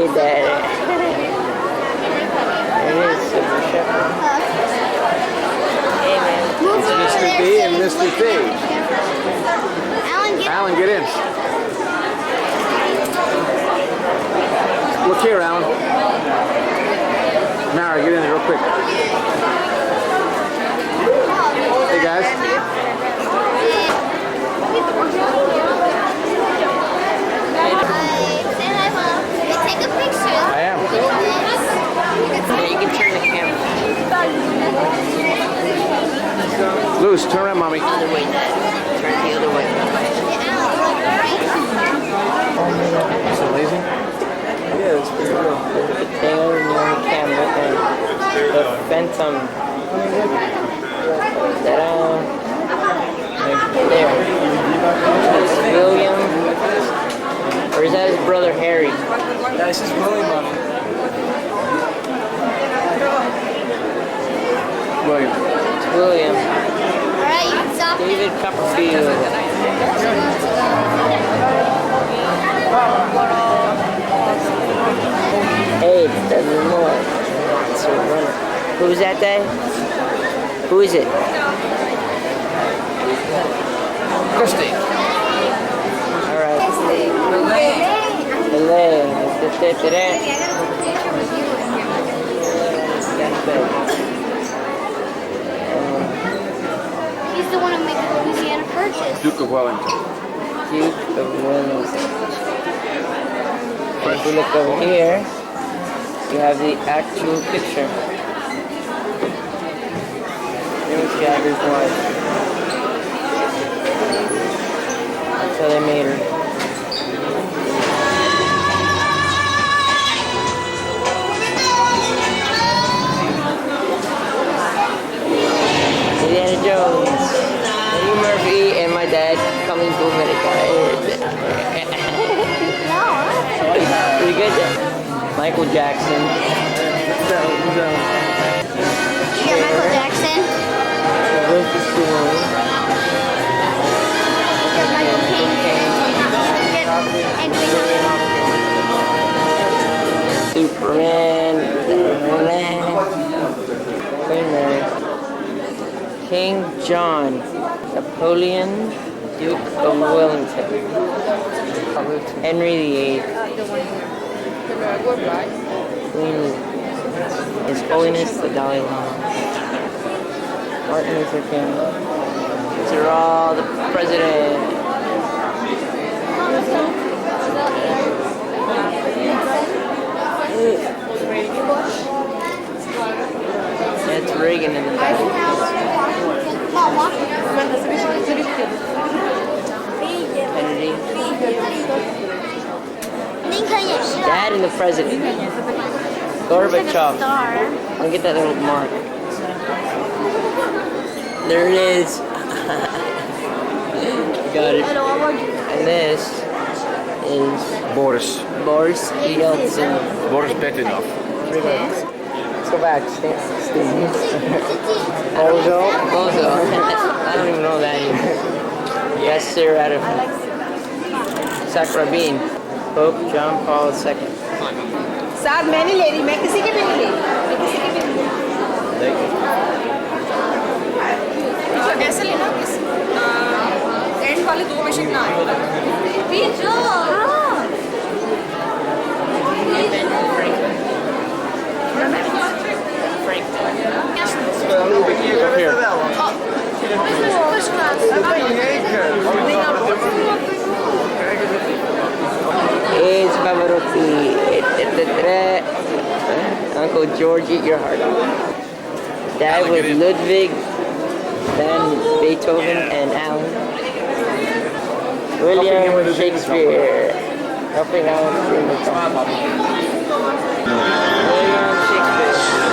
Hey, Daddy. There it is, Silver Shepherd. Hey, man. It's Mr. B and Mr. P. Alan, get in. Look here, Alan. Mara, get in there real quick. Hey, guys. Take a picture. I am. Yeah, you can turn the camera. Luz, turn around, Mommy. Other way, Dad. Turn it the other way. Is it lazy? Yeah, it's pretty good. The thing over near the camera and the phantom. Ta-da! There. It's William. Or is that his brother Harry? That's his William, Mommy. William. It's William. Alright, you can stop David Copperfield. Hey, it's Dudley Moore. It's a runner. Who is that guy? Who is it? Christy. Alright. Elaine. He's the one who made the Louisiana Purchase. Duke of Wellington. Duke of Wellington. If you look over here, you have the actual picture. There's Gabby's wife. That's how they made her. Indiana Jones, Eddie Murphy, and my dad coming to America. Pretty good. Michael Jackson. Yeah, Michael Jackson. Rufus Sewell. Yeah, Michael King. Superman. Queen Mary. King John. Napoleon. Duke of Wellington. Henry VIII. Queen His Holiness the Dalai Lama. Martin Luther King. These are all the president. That's Reagan in the back. Kennedy. Dad and the president. Gorbachev. I'll get that little mark. There it is. Got it. And this is Boris. Boris Yeltsin. Boris Betinov. Let's go back. Bozo. Bozo. I don't even know that either. Yes, sir, out of Sacrabine. Pope John Paul II. साथ मैंने ले ली मैं किसी के भी नहीं ली कैसे लेना एंड वाले दो में से ना It's Pavarotti. Uncle George, eat your heart out. Dad was Ludwig, then Beethoven, and Allan. William Shakespeare. Helping out in the song. William Shakespeare.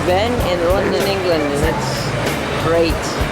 been in London, England, and it's great.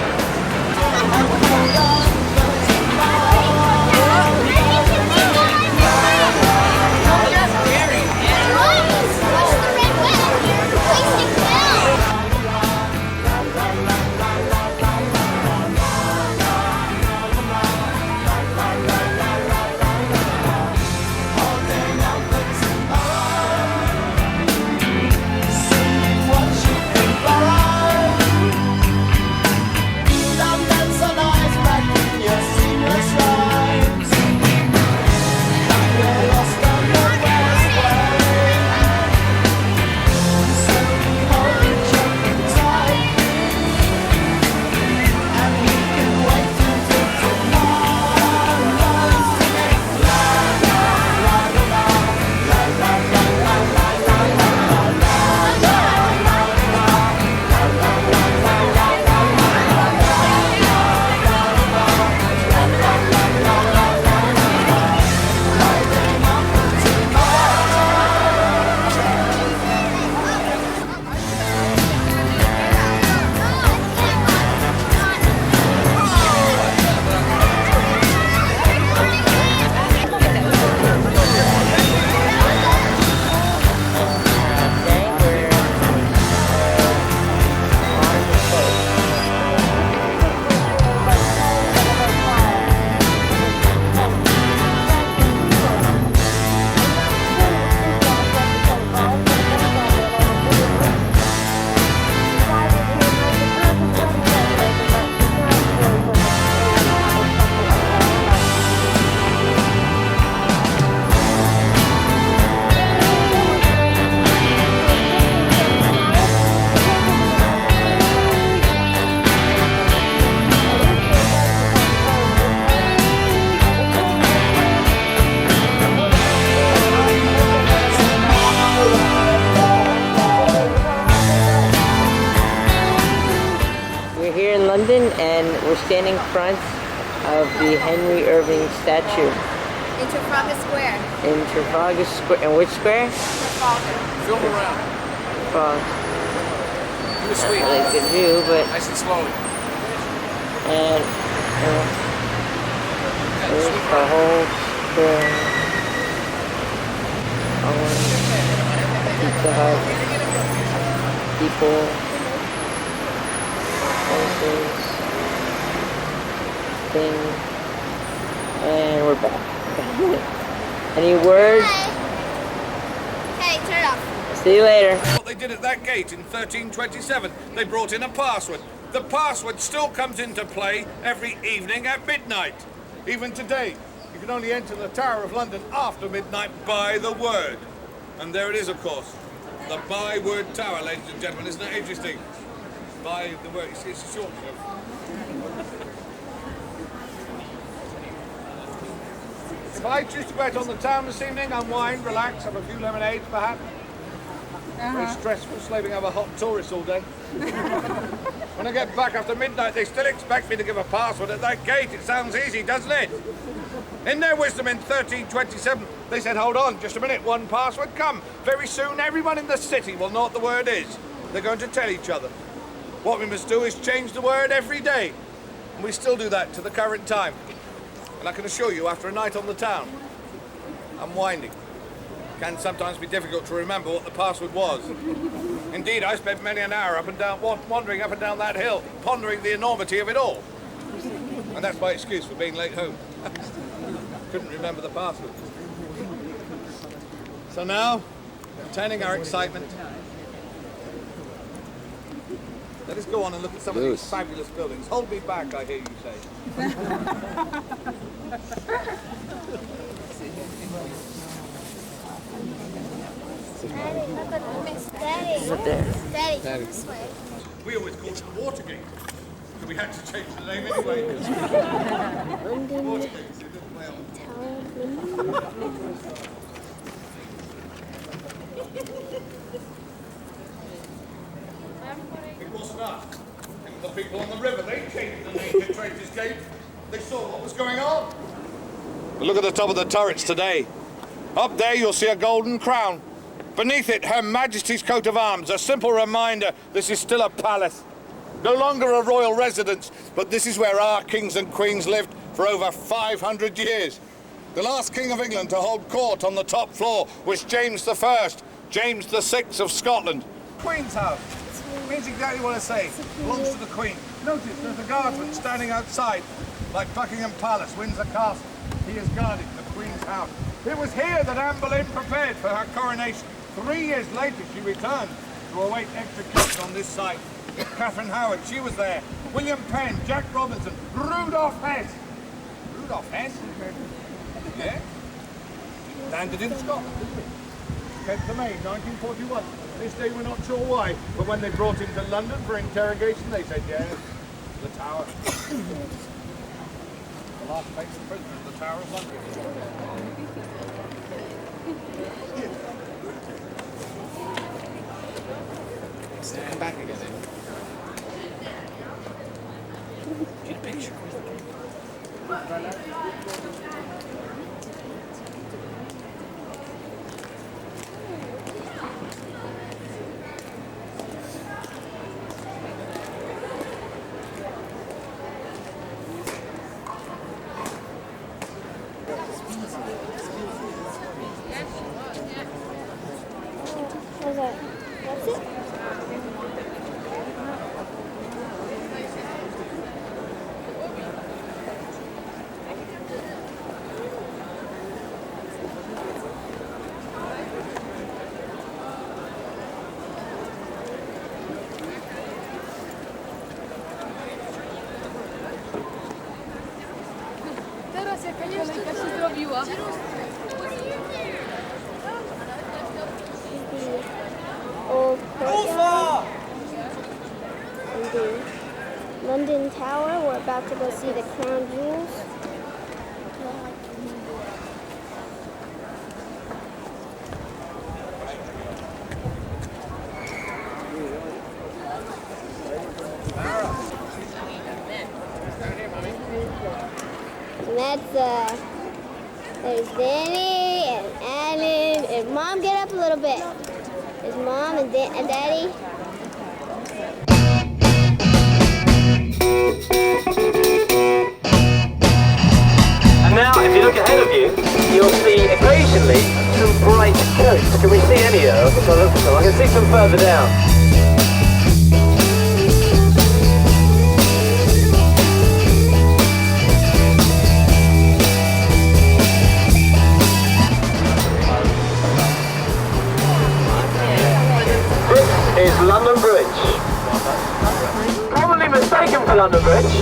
And we're standing in front of the Henry Irving statue. In Trafalgar Square. In Trafalgar Square. In which square? Trafalgar. Film around. Trafalgar. Do a sweep. Really good view, but Nice and slowly. and there's the whole square. Pizza Hut. People. Places. Thing, and we're back. Any words? Hey, turn it off. See you later. What they did at that gate in 1327, they brought in a password. The password still comes into play every evening at midnight. Even today, you can only enter the Tower of London after midnight by the word. And there it is, of course. The by-word tower, ladies and gentlemen. Isn't that interesting? By the word, it's short. If I choose to go out on the town this evening, unwind, relax, have a few lemonades perhaps. Very stressful slaving over hot tourists all day. When I get back after midnight, they still expect me to give a password at that gate. It sounds easy, doesn't it? In their wisdom in 1327, they said, hold on, just a minute, one password, come. Very soon, everyone in the city will know what the word is. They're going to tell each other. What we must do is change the word every day. And we still do that to the current time. And I can assure you, after a night on the town, unwinding can sometimes be difficult to remember what the password was. Indeed, I spent many an hour up and down, wandering up and down that hill, pondering the enormity of it all. And that's my excuse for being late home. Couldn't remember the password. So now, containing our excitement, let us go on and look at some of these fabulous buildings. Hold me back, I hear you say. Daddy, come this way. We always called it Watergate. So we had to change the name anyway. Watergate. So it didn't play on. It wasn't us. It was the people on the river. They changed the name to Traitors Gate. They saw what was going on. But look at the top of the turrets today. Up there you'll see a golden crown. Beneath it, Her Majesty's coat of arms, a simple reminder this is still a palace. No longer a royal residence, but this is where our kings and queens lived for over 500 years. The last king of England to hold court on the top floor was James I, James VI of Scotland. Queen's house. Means exactly what I say. Belongs to the Queen. Notice there's a guardsman standing outside, like Buckingham Palace, Windsor Castle. He is guarding the Queen's house. It was here that Anne Boleyn prepared for her coronation. 3 years later, she returned to await execution on this site. Catherine Howard, she was there. William Penn, Jack Robinson, Rudolph Hess. Rudolph Hess? Yeah. Landed in Scotland, didn't he? 10th of May, 1941. This day we're not sure why, but when they brought him to London for interrogation, they said, yeah, the Tower. The last place of prison, the Tower of London. Stand back again. Get a picture. That's it? Teraz jaka kolejka się zrobiła. Old courtyard. And the London Tower. We're about to go see the crown jewels. And that's there's Danny and Allan. And Mom, get up a little bit. There's Mom and Daddy. And now, if you look ahead of you, you'll see occasionally some bright coats. Can we see any of them? I can see some further down. This is London Bridge. Commonly mistaken for London Bridge,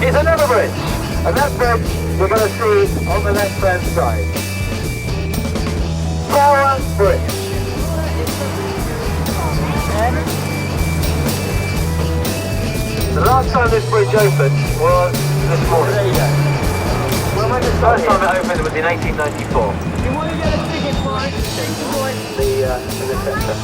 it's another bridge. And that bridge we're going to see on the left-hand side. Tower Bridge. The last time this bridge opened was this morning. There you go. Well, the first time it opened was in 1894. You want to get a ticket for it? In the centre.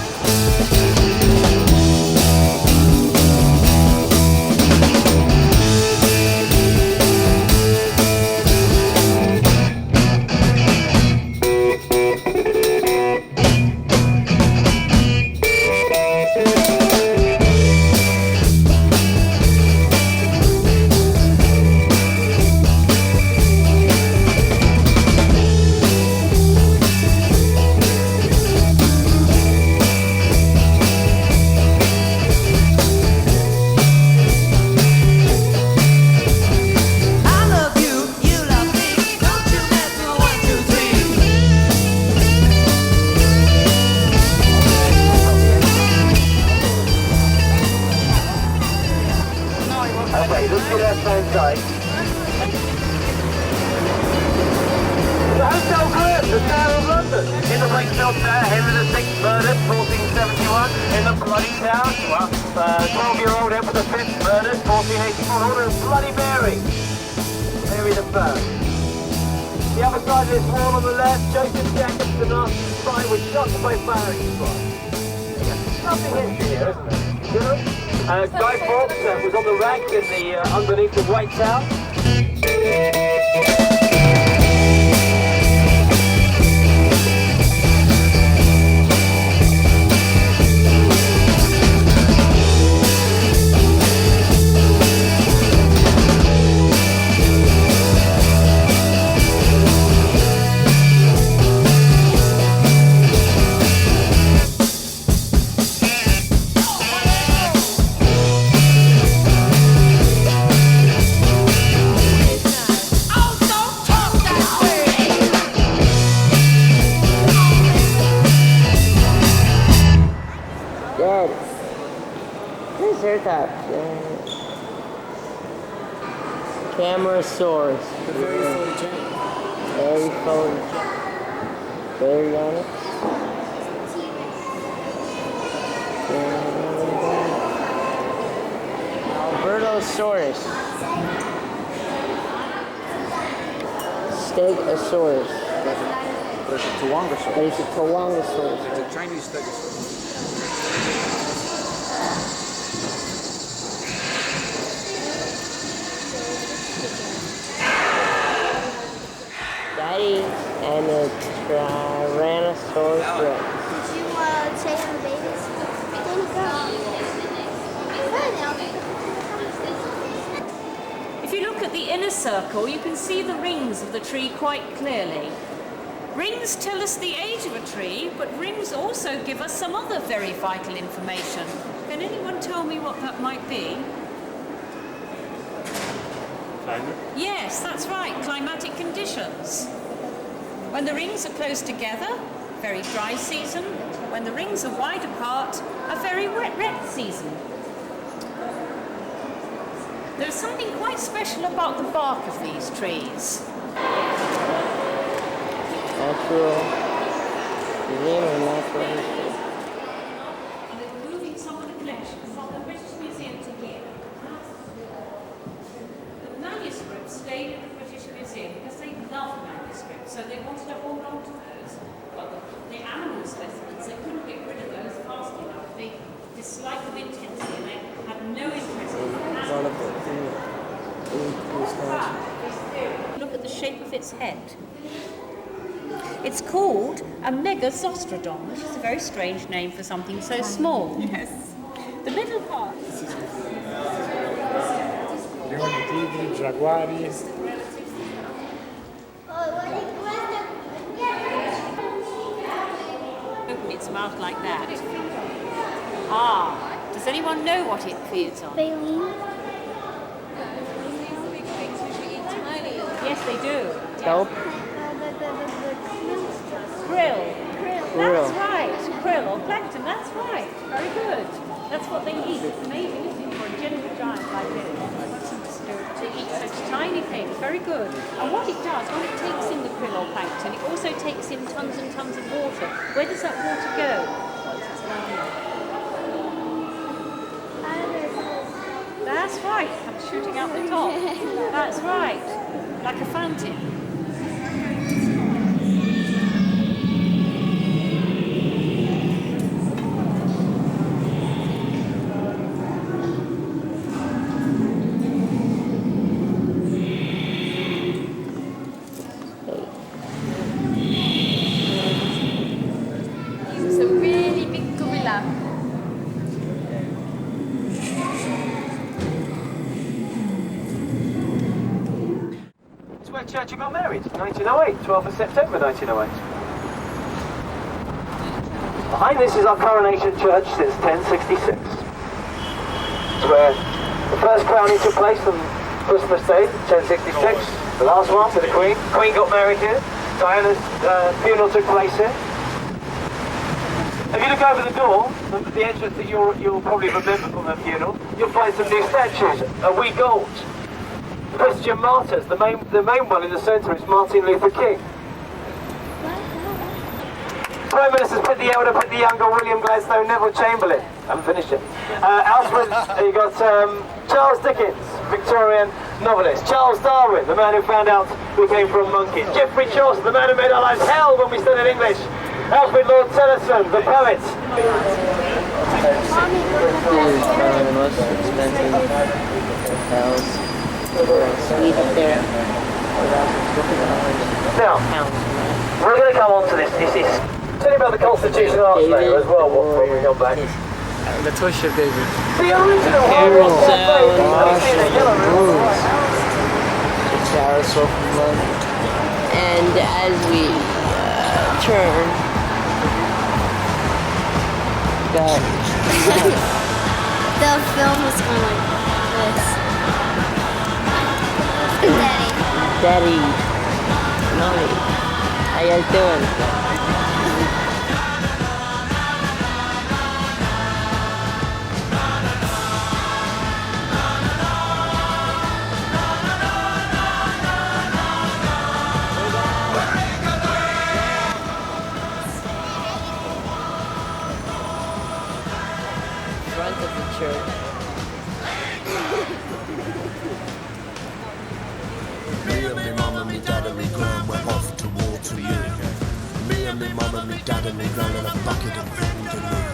Was on the rack in the underneath the White Tower. Camerasaurus. The very photogenic. Very photogenic. Very honest. Albertosaurus. Stegosaurus. There's a Tawongosaurus. There's a Tawongosaurus. It's a Chinese stegosaurus. Daddy and a Tyrannosaurus Rex. Did you take the babies? There you go. If you look at the inner circle, you can see the rings of the tree quite clearly. Rings tell us the age of a tree, but rings also give us some other very vital information. Can anyone tell me what that might be? Climate? Yes, that's right, climatic conditions. When the rings are close together, very dry season. When the rings are wide apart, a very wet season. There's something quite special about the bark of these trees. Natural. Museum of Natural History. They're moving some of the collection from the British Museum to here. The manuscripts stayed at the British Museum because they love manuscripts, so they wanted to hold on to those. But the animal specimens, they couldn't get rid of those fast enough. They disliked them intensely and they had no interest in them. Look at the shape of its head. It's called a megazostrodon, which is a very strange name for something so small. Yes. The middle part. Leoni, tigri, giaguari. Open its mouth like that. Ah, does anyone know what it feeds on? Baleen. Yes, they do. Kelp. Krill. Krill. That's right. Krill or plankton. That's right. Very good. That's what they eat. It's amazing, isn't it, for a gentle giant like this to eat such tiny things. Very good. And what it does, when it takes in the krill or plankton, it also takes in tons and tons of water. Where does that water go? That's right. I'm shooting out the top. That's right. Like a fountain. He's a really big gorilla. It's where Churchill got married, 1908, 12th of September 1908. Behind this is our coronation church since 1066. It's where the first crowning took place on Christmas Day, 1066. The last one with the Queen. The Queen got married here. Diana's funeral took place here. If you look over the door, the entrance that you'll probably remember from her funeral, you'll find some new statues, a wee gold. Christian martyrs. The main one in the centre is Martin Luther King. Prime Ministers put the elder, put the younger, William Gladstone, Neville Chamberlain. I haven't finished it. Alfred, you got Charles Dickens, Victorian novelist. Charles Darwin, the man who found out we came from monkeys. Geoffrey Chaucer, the man who made our lives hell when we studied English. Alfred Lord Tennyson, the poet. This is probably the most expensive hotels. Suite up there. Now, we're going to come on to this. Tell you about the Constitution Arts later as well when we come back. The Tush of David. The original Carousel and Yellow. the carousel from London. And as we turn, got The film is going like this. Daddy, Mommy, how you guys doing? and me mum and me dad and me gran and a bucket and thing to me.